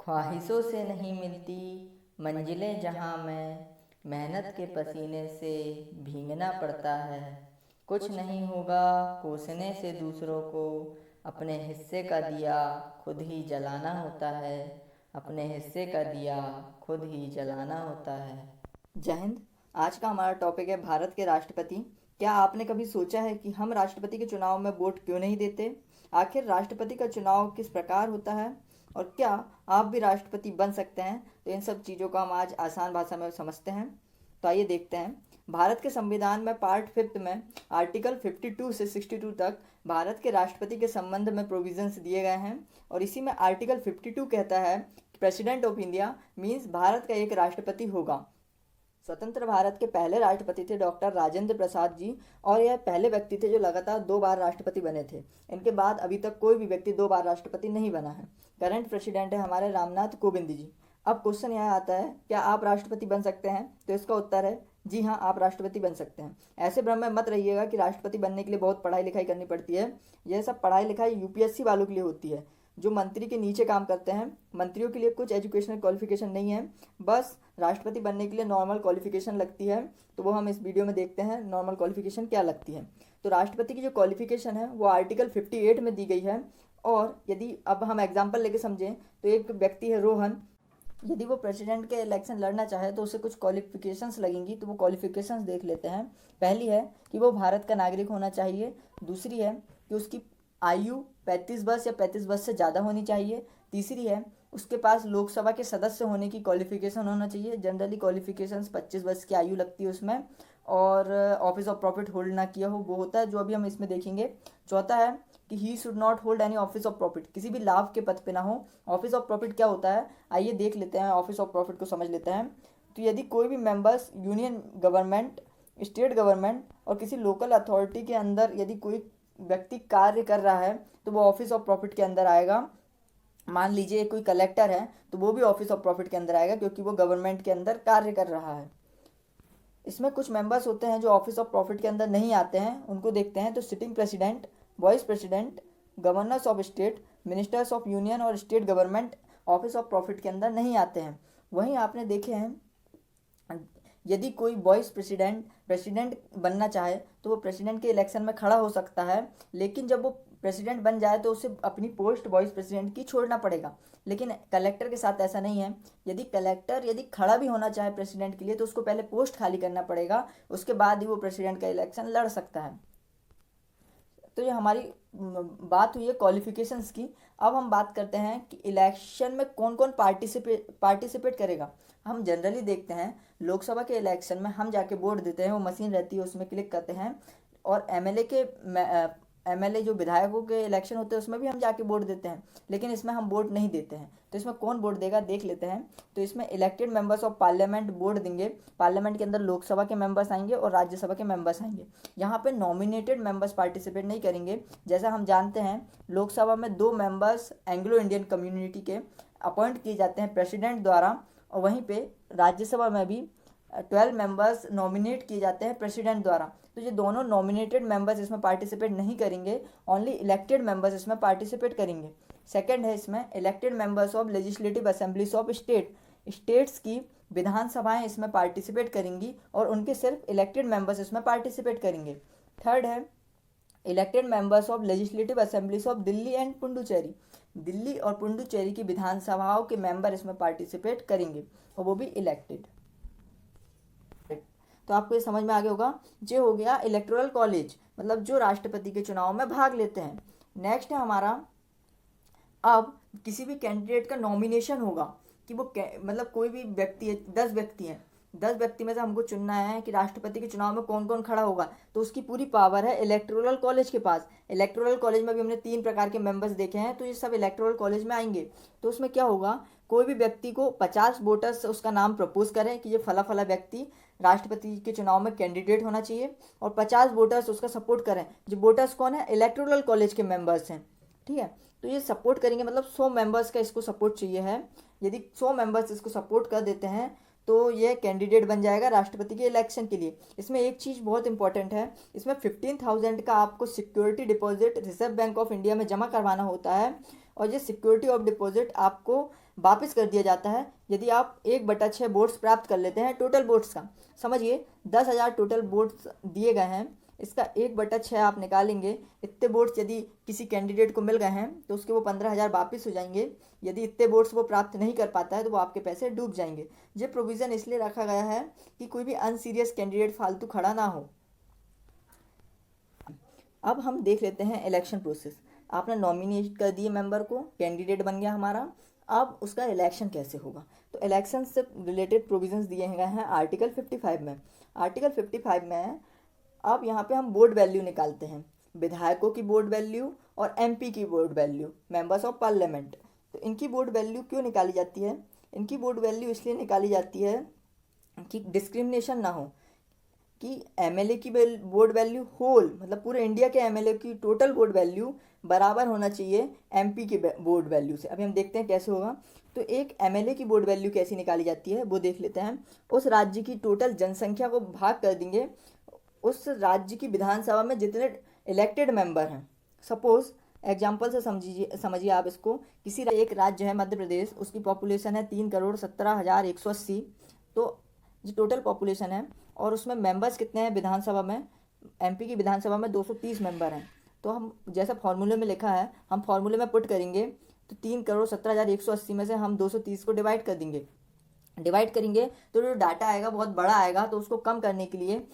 ख्वाहिशों से नहीं मिलती मंजिलें जहाँ मैं मेहनत के पसीने से भीगना पड़ता है। कुछ नहीं होगा कोसने से दूसरों को, अपने हिस्से का दिया खुद ही जलाना होता है। अपने हिस्से का दिया खुद ही जलाना होता है। जय हिंद। आज का हमारा टॉपिक है भारत के राष्ट्रपति। क्या आपने कभी सोचा है कि हम राष्ट्रपति के चुनाव में वोट क्यों नहीं देते? आखिर राष्ट्रपति का चुनाव किस प्रकार होता है और क्या आप भी राष्ट्रपति बन सकते हैं? तो इन सब चीज़ों को हम आज आसान भाषा में समझते हैं। तो आइए देखते हैं। भारत के संविधान में पार्ट 5 में आर्टिकल 52 से 62 तक भारत के राष्ट्रपति के संबंध में प्रोविजंस दिए गए हैं और इसी में आर्टिकल 52 कहता है president of India means Bharat का एक राष्ट्रपति होगा। स्वतंत्र भारत के पहले राष्ट्रपति थे डॉक्टर राजेंद्र प्रसाद जी और यह पहले व्यक्ति थे जो लगातार 2 बार राष्ट्रपति बने थे। इनके बाद अभी तक कोई भी व्यक्ति 2 बार राष्ट्रपति नहीं बना है। करंट प्रेसिडेंट है हमारे रामनाथ कोविंद जी। अब क्वेश्चन यह आता है, क्या आप राष्ट्रपति बन सकते हैं? तो इसका उत्तर है जी हाँ, आप राष्ट्रपति बन सकते हैं। ऐसे भ्रम में मत रहिएगा कि राष्ट्रपति बनने के लिए बहुत पढ़ाई लिखाई करनी पड़ती है। यह सब पढ़ाई लिखाई यूपीएससी वालों के लिए होती है जो मंत्री के नीचे काम करते हैं। मंत्रियों के लिए कुछ एजुकेशनल क्वालिफिकेशन नहीं है, बस राष्ट्रपति बनने के लिए नॉर्मल क्वालिफिकेशन लगती है। तो वो हम इस वीडियो में देखते हैं नॉर्मल क्वालिफिकेशन क्या लगती है। तो राष्ट्रपति की जो क्वालिफिकेशन है वो आर्टिकल 58 में दी गई है। और यदि अब हम एग्जाम्पल लेके समझें तो एक व्यक्ति है रोहन, यदि वो प्रेसिडेंट के इलेक्शन लड़ना चाहे तो उसे कुछ क्वालिफिकेशंस लगेंगी। तो वो क्वालिफिकेशंस देख लेते हैं। पहली है कि वो भारत का नागरिक होना चाहिए। दूसरी है कि उसकी आयु 35 वर्ष या 35 वर्ष से ज़्यादा होनी चाहिए। तीसरी है उसके पास लोकसभा के सदस्य होने की क्वालिफिकेशन होना चाहिए। जनरली क्वालिफिकेशंस 25 वर्ष की आयु लगती है उसमें। और ऑफिस ऑफ प्रॉफिट होल्ड ना किया हो वो होता है, जो अभी हम इसमें देखेंगे। चौथा है कि he should not hold any office of profit, किसी भी लाभ के पद पे ना हो। ऑफिस ऑफ प्रॉफिट क्या होता है आइए देख लेते हैं, ऑफिस ऑफ प्रॉफिट को समझ लेते हैं। तो यदि कोई भी members union government, state government और किसी लोकल अथॉरिटी के अंदर यदि कोई व्यक्ति कार्य कर रहा है तो वो ऑफिस ऑफ प्रॉफिट के अंदर आएगा। मान लीजिए कोई कलेक्टर है तो वो भी ऑफिस ऑफ प्रॉफिट के अंदर आएगा क्योंकि वो गवर्नमेंट के अंदर कार्य कर रहा है। इसमें कुछ मेंबर्स होते हैं जो ऑफिस ऑफ प्रॉफिट के अंदर नहीं आते हैं, उनको देखते हैं। तो sitting president, vice president, governors of state, ministers of union और state government office of profit के अंदर नहीं आते हैं। वहीं आपने देखे हैं यदि कोई वाइस प्रेसिडेंट बनना चाहे तो वो प्रेसिडेंट के इलेक्शन में खड़ा हो सकता है, लेकिन जब वो प्रेसिडेंट बन जाए तो उसे अपनी पोस्ट वाइस प्रेसिडेंट की छोड़ना पड़ेगा। लेकिन कलेक्टर के साथ ऐसा नहीं है। यदि कलेक्टर यदि खड़ा भी होना चाहे प्रेसिडेंट के लिए तो उसको पहले पोस्ट खाली करना पड़ेगा, उसके बाद ही वो प्रेसिडेंट का इलेक्शन लड़ सकता है। तो ये हमारी बात हुई है क्वालिफिकेशंस की। अब हम बात करते हैं कि इलेक्शन में कौन कौन पार्टिसिपेट करेगा। हम जनरली देखते हैं लोकसभा के इलेक्शन में हम जाके वोट देते हैं, वो मशीन रहती है उसमें क्लिक करते हैं। और एमएलए जो विधायकों के इलेक्शन होते हैं उसमें भी हम जाके वोट देते हैं, लेकिन इसमें हम वोट नहीं देते हैं। तो इसमें कौन वोट देगा देख लेते हैं। तो इसमें elected members of parliament vote देंगे। पार्लियामेंट के अंदर लोकसभा के मेंबर्स आएंगे और राज्यसभा के मेंबर्स आएंगे। यहाँ पे नॉमिनेटेड मेंबर्स पार्टिसिपेट नहीं करेंगे। जैसा हम जानते हैं लोकसभा में 2 मेंबर्स एंग्लो इंडियन कम्युनिटी के अपॉइंट किए जाते हैं प्रेसिडेंट द्वारा, और वहीं पे राज्यसभा में भी 12 मेंबर्स नॉमिनेट किए जाते हैं प्रेसिडेंट द्वारा। तो ये दोनों नॉमिनेटेड मेंबर्स इसमें पार्टिसिपेट नहीं करेंगे, ओनली इलेक्टेड मेंबर्स इसमें पार्टिसिपेट करेंगे। सेकंड है इसमें elected members of legislative assemblies of states की विधानसभाएं इसमें पार्टिसिपेट करेंगी और उनके सिर्फ इलेक्टेड मेंबर्स इसमें पार्टिसिपेट करेंगे। थर्ड है elected members of legislative assemblies of Delhi and Puducherry, Delhi और पुडुचेरी की विधानसभाओं के मेंबर इसमें पार्टिसिपेट करेंगे और वो भी इलेक्टेड। तो आपको ये समझ में आ गया होगा। जो हो गया इलेक्टोरल कॉलेज, मतलब जो राष्ट्रपति के चुनाव में भाग लेते हैं। नेक्स्ट है हमारा, अब किसी भी कैंडिडेट का नॉमिनेशन होगा कि वो मतलब कोई भी व्यक्ति है, 10 व्यक्ति हैं, 10 व्यक्ति में से हमको चुनना है कि राष्ट्रपति के चुनाव में कौन कौन खड़ा होगा। तो उसकी पूरी पावर है इलेक्टोरल कॉलेज के पास। इलेक्टोरल कॉलेज में भी हमने 3 प्रकार के मेंबर्स देखे हैं, तो ये सब इलेक्टोरल कॉलेज में आएंगे। तो उसमें क्या होगा, कोई भी व्यक्ति को 50 वोटर्स उसका नाम प्रपोज करें कि ये फला फला व्यक्ति राष्ट्रपति के चुनाव में कैंडिडेट होना चाहिए, और 50 वोटर्स उसका सपोर्ट करें। जो वोटर्स कौन है, इलेक्टोरल कॉलेज के मेंबर्स हैं। ठीक है, तो ये सपोर्ट करेंगे, मतलब 100 मेंबर्स का इसको सपोर्ट चाहिए है। यदि 100 मेंबर्स इसको सपोर्ट कर देते हैं तो ये कैंडिडेट बन जाएगा राष्ट्रपति के इलेक्शन के लिए। इसमें एक चीज़ बहुत इंपॉर्टेंट है, इसमें 15,000 का आपको security deposit reserve bank of India में जमा करवाना होता है, और ये सिक्योरिटी ऑफ डिपॉजिट आपको वापस कर दिया जाता है यदि आप 1/6 वोट्स प्राप्त कर लेते हैं टोटल वोट्स का। समझिए 10,000 टोटल वोट्स दिए गए हैं, इसका 1/6 आप निकालेंगे। इतने वोट्स यदि किसी कैंडिडेट को मिल गए हैं तो उसके वो 15,000 वापस हो जाएंगे। यदि इतने वोट्स वो प्राप्त नहीं कर पाता है तो वो आपके पैसे डूब जाएंगे। ये प्रोविज़न इसलिए रखा गया है कि कोई भी अनसीरियस कैंडिडेट फालतू खड़ा ना हो। अब हम देख लेते हैं इलेक्शन प्रोसेस। आपने नॉमिनेट कर दिए मेंबर को, कैंडिडेट बन गया हमारा। अब उसका इलेक्शन कैसे होगा, तो इलेक्शन से रिलेटेड प्रोविजंस दिए गए हैं आर्टिकल 55 में। आर्टिकल 55 में अब यहाँ पे हम बोर्ड वैल्यू निकालते हैं, विधायकों की बोर्ड वैल्यू और एमपी की board value, members of parliament. तो इनकी बोर्ड वैल्यू क्यों निकाली जाती है? इनकी बोर्ड वैल्यू इसलिए निकाली जाती है कि डिस्क्रिमिनेशन ना हो, कि एमएलए की बोर्ड वैल्यू होल मतलब पूरे इंडिया के एमएलए की टोटल बोर्ड वैल्यू बराबर होना चाहिए एमपी की बोर्ड वैल्यू से। अभी हम देखते हैं कैसे होगा। तो एक एमएलए की बोर्ड वैल्यू कैसी निकाली जाती है वो देख लेते हैं। उस राज्य की टोटल जनसंख्या को भाग कर देंगे उस राज्य की विधानसभा में जितने इलेक्टेड मेंबर हैं। सपोज एग्जाम्पल से समझिए आप इसको, किसी एक राज्य है मध्य प्रदेश, उसकी पॉपुलेशन है 3,17,180। तो जो टोटल पॉपुलेशन है और उसमें मेंबर्स कितने हैं विधानसभा में, एमपी की विधानसभा में 230 मेंबर हैं। तो हम जैसा फॉर्मूले में लिखा है हम फॉर्मूले में पुट करेंगे, तो 3,17,180 में से हम 230 को डिवाइड करेंगे तो जो डाटा आएगा बहुत बड़ा आएगा। तो उसको कम करने के लिए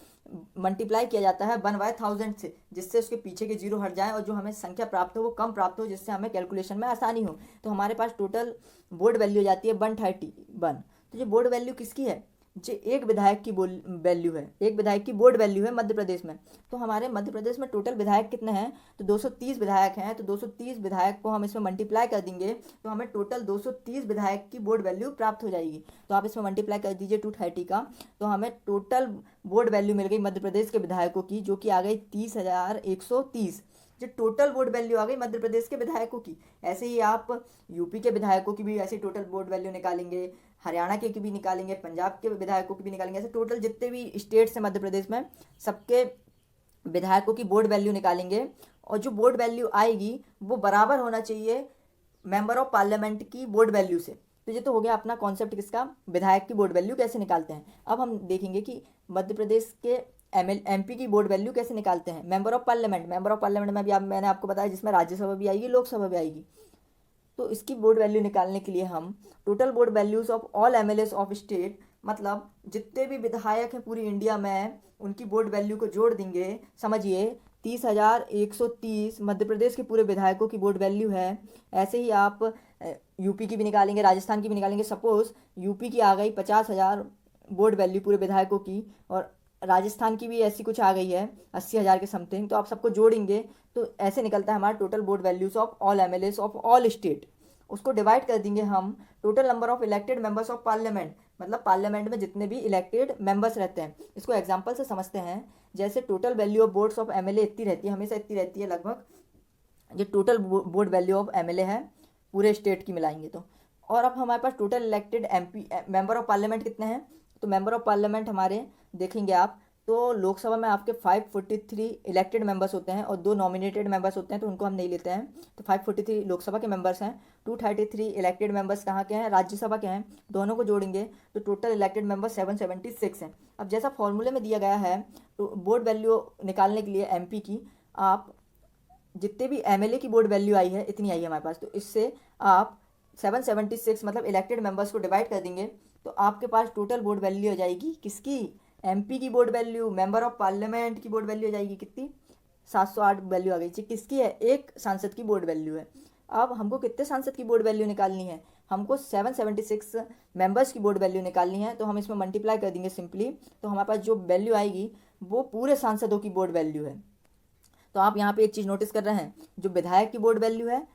मल्टीप्लाई किया जाता है 1/1000 से, जिससे उसके पीछे के जीरो हट जाए और जो हमें संख्या प्राप्त हो वो कम प्राप्त हो, जिससे हमें कैलकुलेशन में आसानी हो। तो हमारे पास टोटल बोर्ड वैल्यू हो जाती है 131। तो ये बोर्ड वैल्यू किसकी है? जो एक विधायक की वैल्यू है, एक विधायक की बोर्ड वैल्यू है मध्य प्रदेश में। तो हमारे मध्य प्रदेश में टोटल विधायक कितने हैं? तो 230 विधायक हैं। तो 230 विधायक को हम इसमें मल्टीप्लाई कर देंगे तो हमें टोटल 230 विधायक की बोर्ड वैल्यू प्राप्त हो जाएगी। तो आप इसमें मल्टीप्लाई कर दीजिए 230 का, तो हमें टोटल बोर्ड वैल्यू मिल गई मध्य प्रदेश के विधायकों की, जो कि आ गई 30,130। जो टोटल बोर्ड वैल्यू आ गई मध्य प्रदेश के विधायकों की। ऐसे ही आप यूपी के विधायकों की भी ऐसे टोटल बोर्ड वैल्यू निकालेंगे, हरियाणा के भी निकालेंगे, पंजाब के विधायकों की भी निकालेंगे। ऐसे टोटल जितने भी स्टेट्स हैं मध्य प्रदेश में सबके विधायकों की बोर्ड वैल्यू निकालेंगे। और जो बोर्ड वैल्यू आएगी वो बराबर होना चाहिए मेंबर ऑफ पार्लियामेंट की बोर्ड वैल्यू से। तो ये तो हो गया अपना कॉन्सेप्ट किसका, विधायक की बोर्ड वैल्यू कैसे निकालते हैं। अब हम देखेंगे कि मध्य प्रदेश के एमपी की बोर्ड वैल्यू कैसे निकालते हैं। मेंबर ऑफ पार्लियामेंट में भी मैंने आपको बताया जिसमें राज्यसभा भी आएगी, लोकसभा भी आएगी। तो इसकी बोर्ड वैल्यू निकालने के लिए हम टोटल बोर्ड values of all MLAs of state, मतलब जितने भी विधायक हैं पूरी इंडिया में उनकी बोर्ड वैल्यू को जोड़ देंगे। समझिए 30,130 मध्य प्रदेश के पूरे विधायकों की बोर्ड वैल्यू है। ऐसे ही आप यूपी की भी निकालेंगे, राजस्थान की भी निकालेंगे। सपोज यूपी की आ गई 50,000 बोर्ड वैल्यू पूरे विधायकों की, और राजस्थान की भी ऐसी कुछ आ गई है 80,000 के समथिंग। तो आप सबको जोड़ेंगे तो ऐसे निकलता है हमारा टोटल बोर्ड values of all MLAs of all state. उसको डिवाइड कर देंगे हम total number of elected members of parliament, मतलब पार्लियामेंट में जितने भी इलेक्टेड मेंबर्स रहते हैं। इसको एग्जांपल से समझते हैं, जैसे total value of votes of MLA इतनी रहती है, हमेशा इतनी रहती है लगभग। ये total board value of MLA है पूरे स्टेट की मिलाएंगे तो। और अब हमारे पास total elected MP member of parliament कितने हैं? तो मेंबर ऑफ पार्लियामेंट हमारे देखेंगे आप तो लोकसभा में आपके 543 इलेक्टेड मेंबर्स होते हैं और 2 नॉमिनेटेड मेंबर्स होते हैं, तो उनको हम नहीं लेते हैं। तो 543 लोकसभा के मेंबर्स हैं। 233 इलेक्टेड मेंबर्स कहाँ के हैं? राज्यसभा के हैं। दोनों को जोड़ेंगे तो टोटल इलेक्टेड मेंबर्स 776 हैं। अब जैसा फॉर्मूले में दिया गया है तो बोर्ड वैल्यू निकालने के लिए एमपी की आप जितने भी एमएलए की बोर्ड वैल्यू आई है इतनी आई है हमारे पास, तो इससे आप 776 मतलब इलेक्टेड मेंबर्स को डिवाइड कर देंगे तो आपके पास टोटल बोर्ड वैल्यू हो जाएगी किसकी? एमपी की board value. Member of parliament की बोर्ड वैल्यू हो जाएगी कितनी? 708 वैल्यू आ गई। किसकी है? एक सांसद की बोर्ड वैल्यू है। अब हमको कितने सांसद की बोर्ड वैल्यू निकालनी है? हमको 776 मेंबर्स की बोर्ड वैल्यू निकालनी है। तो हम इसमें मल्टीप्लाई कर देंगे सिंपली, तो हमारे पास जो वैल्यू आएगी वो पूरे सांसदों की बोर्ड वैल्यू है। तो आप यहाँ पे एक चीज़ नोटिस कर रहे हैं, जो विधायक की बोर्ड वैल्यू है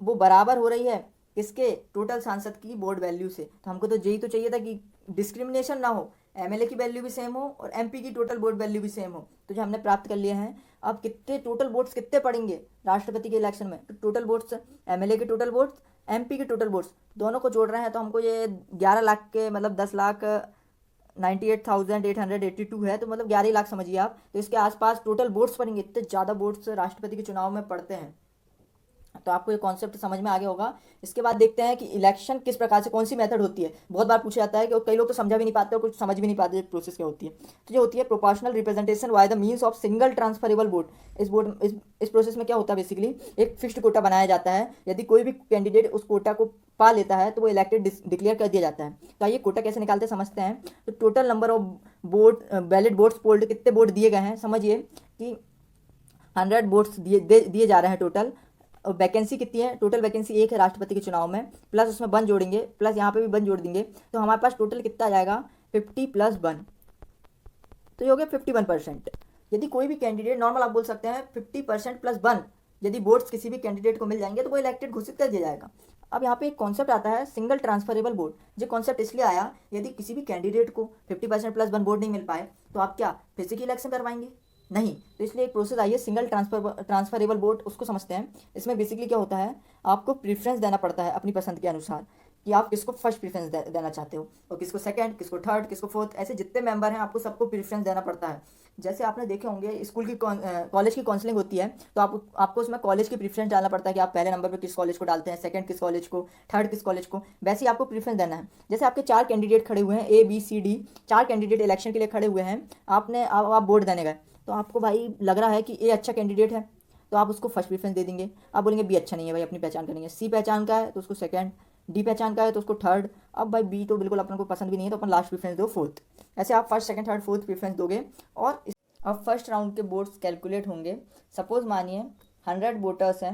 वो बराबर हो रही है किसके? टोटल सांसद की बोर्ड वैल्यू से। तो हमको तो यही तो चाहिए था कि डिस्क्रिमिनेशन ना हो, एमएलए की वैल्यू भी सेम हो और एमपी की टोटल वोट वैल्यू भी सेम हो। तो जो हमने प्राप्त कर लिए हैं। अब कितने टोटल वोट्स कितने पड़ेंगे राष्ट्रपति के इलेक्शन में? तो टोटल वोट्स एमएलए के टोटल वोट्स, एमपी के टोटल वोट्स दोनों को जोड़ रहे हैं तो हमको ये 11 लाख के मतलब 10,98,882 है, तो मतलब 11 लाख समझिए आप। तो इसके आसपास टोटल वोट्स पड़ेंगे। इतने ज़्यादा वोट्स राष्ट्रपति के चुनाव में पड़ते हैं। तो आपको ये कॉन्सेप्ट समझ में आ गया होगा। इसके बाद देखते हैं कि इलेक्शन किस प्रकार से, कौन सी मेथड होती है। बहुत बार पूछा जाता है कि कई लोग तो समझा भी नहीं पाते और कुछ समझ भी नहीं पाते प्रोसेस क्या होती है। तो ये होती है proportional representation by the means of single transferable vote. इस प्रोसेस में क्या होता है, बेसिकली एक फिक्स्ड कोटा बनाया जाता है। यदि कोई भी कैंडिडेट उस कोटा को पा लेता है तो वो इलेक्टेड डिक्लेयर कर दिया जाता है। तो आइए कोटा कैसे निकालते हैं समझते हैं। तो total number of vote, ballot votes polled, कितने वोट दिए गए हैं, समझिए कि 100 वोट्स दिए जा रहे हैं टोटल। वैकेंसी कितनी है, टोटल वैकेंसी एक है राष्ट्रपति के चुनाव में, प्लस उसमें 1 जोड़ेंगे, प्लस यहाँ पे भी 1 जोड़ देंगे, तो हमारे पास टोटल कितना आ जाएगा 50 + 1, तो ये हो गया 51%। यदि कोई भी कैंडिडेट, नॉर्मल आप बोल सकते हैं 50% + 1, यदि वोट्स किसी भी कैंडिडेट को मिल जाएंगे तो वो इलेक्टेड घोषित कर दिया जाएगा। अब यहाँ पे एक कॉन्सेप्ट आता है सिंगल ट्रांसफरेबल वोट। ये कॉन्सेप्ट इसलिए आया, यदि किसी भी कैंडिडेट को 50% + 1 वोट नहीं मिल पाए तो आप क्या फिजिकल इलेक्शन करवाएंगे, नहीं। तो इसलिए एक प्रोसेस आई है सिंगल ट्रांसफरेबल वोट, उसको समझते हैं। इसमें बेसिकली क्या होता है, आपको प्रेफरेंस देना पड़ता है अपनी पसंद के अनुसार कि आप किसको फर्स्ट प्रेफरेंस देना चाहते हो, और किसको सेकंड, किसको थर्ड, किसको फोर्थ, ऐसे जितने मेंबर हैं आपको सबको प्रेफरेंस देना पड़ता है। जैसे आपने देखे होंगे स्कूल की कॉलेज की काउंसलिंग होती है, तो आपको उसमें कॉलेज की प्रेफरेंस डालना पड़ता है कि आप पहले नंबर पर किस कॉलेज को डालते हैं, सेकंड किस कॉलेज को, थर्ड किस कॉलेज को, वैसे ही आपको प्रेफरेंस देना है। जैसे आपके 4 कैंडिडेट खड़े हुए हैं, ABCD, 4 कैंडिडेट इलेक्शन के लिए खड़े हुए हैं। आप वोट देने गए, तो आपको भाई लग रहा है कि ए अच्छा कैंडिडेट है, तो आप उसको फर्स्ट प्रेफरेंस दे देंगे। आप बोलेंगे बी अच्छा नहीं है भाई, अपनी पहचान करेंगे। सी पहचान का है तो उसको सेकंड, डी पहचान का है तो उसको थर्ड। अब भाई बी तो बिल्कुल अपन को पसंद भी नहीं है, तो अपन लास्ट प्रेफरेंस दो फोर्थ। ऐसे आप first, second, third, fourth preference दोगे। और अब फर्स्ट राउंड के वोट्स कैलकुलेट होंगे। सपोज मानिए 100 वोटर्स हैं,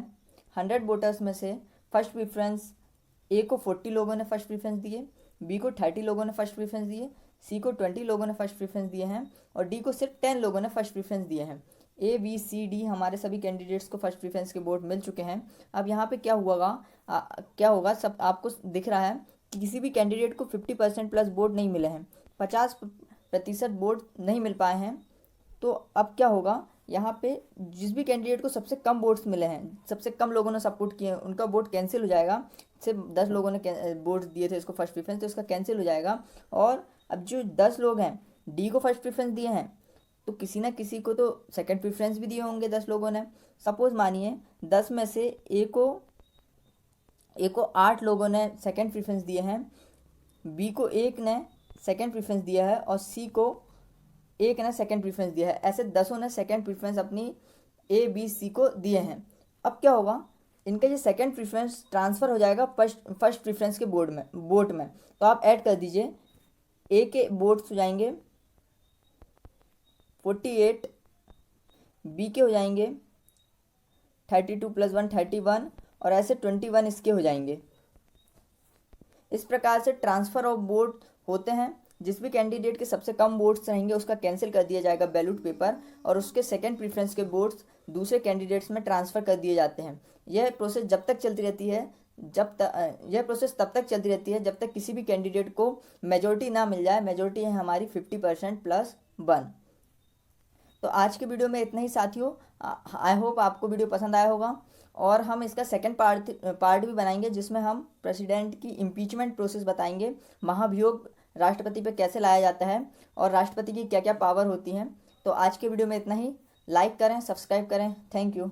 100 वोटर्स में से फर्स्ट प्रेफरेंस ए को 40 लोगों ने फर्स्ट प्रेफरेंस दिए, बी को 30 लोगों ने फर्स्ट प्रेफरेंस दिए, सी को 20 लोगों ने फर्स्ट प्रेफरेंस दिए हैं, और डी को सिर्फ 10 लोगों ने फर्स्ट प्रेफरेंस दिए हैं। ABCD हमारे सभी कैंडिडेट्स को फर्स्ट प्रेफरेंस के वोट मिल चुके हैं। अब यहाँ पे क्या होगा, सब आपको दिख रहा है कि किसी भी कैंडिडेट को 50% प्लस वोट नहीं मिले हैं, 50% वोट नहीं मिल पाए हैं। तो अब क्या होगा, यहाँ पे जिस भी कैंडिडेट को सबसे कम वोट्स मिले हैं, सबसे कम लोगों ने सपोर्ट किए हैं, उनका वोट कैंसिल हो जाएगा। सिर्फ 10 लोगों ने वोट दिए थे इसको फर्स्ट प्रेफरेंस, तो इसका कैंसिल हो जाएगा। और अब जो 10 लोग हैं डी को फर्स्ट प्रेफरेंस दिए हैं, तो किसी ना किसी को तो सेकंड प्रेफरेंस भी दिए होंगे 10 लोगों ने। सपोज मानिए 10 में से ए को 8 लोगों ने सेकंड प्रेफरेंस दिए हैं, बी को 1 ने सेकंड प्रेफरेंस दिया है, और सी को 1 ने सेकंड प्रेफरेंस दिया है। ऐसे 10 ने सेकंड प्रेफरेंस अपनी ABC को दिए हैं। अब क्या होगा, इनका ये सेकंड प्रेफरेंस ट्रांसफ़र हो जाएगा फर्स्ट प्रेफरेंस के वोट में। तो आप ऐड कर दीजिए, ए के वोट्स हो जाएंगे 48, बी के हो जाएंगे 32 + 1 31, और ऐसे 21 इसके हो जाएंगे। इस प्रकार से ट्रांसफ़र ऑफ वोट होते हैं। जिस भी कैंडिडेट के सबसे कम वोट्स रहेंगे उसका कैंसिल कर दिया जाएगा बैलेट पेपर, और उसके सेकंड प्रेफरेंस के वोट्स दूसरे कैंडिडेट्स में ट्रांसफ़र कर दिए जाते हैं। यह प्रोसेस तब तक चलती रहती है जब तक किसी भी कैंडिडेट को मेजोरिटी ना मिल जाए। मेजोरिटी है हमारी 50% + 1। तो आज के वीडियो में इतना ही साथियों। आई होप आपको वीडियो पसंद आया होगा, और हम इसका सेकंड पार्ट भी बनाएंगे जिसमें हम प्रेसिडेंट की इम्पीचमेंट प्रोसेस बताएंगे, महाभियोग राष्ट्रपति पे कैसे लाया जाता है, और राष्ट्रपति की क्या क्या पावर होती हैं। तो आज के वीडियो में इतना ही। लाइक करें, सब्सक्राइब करें। Thank you.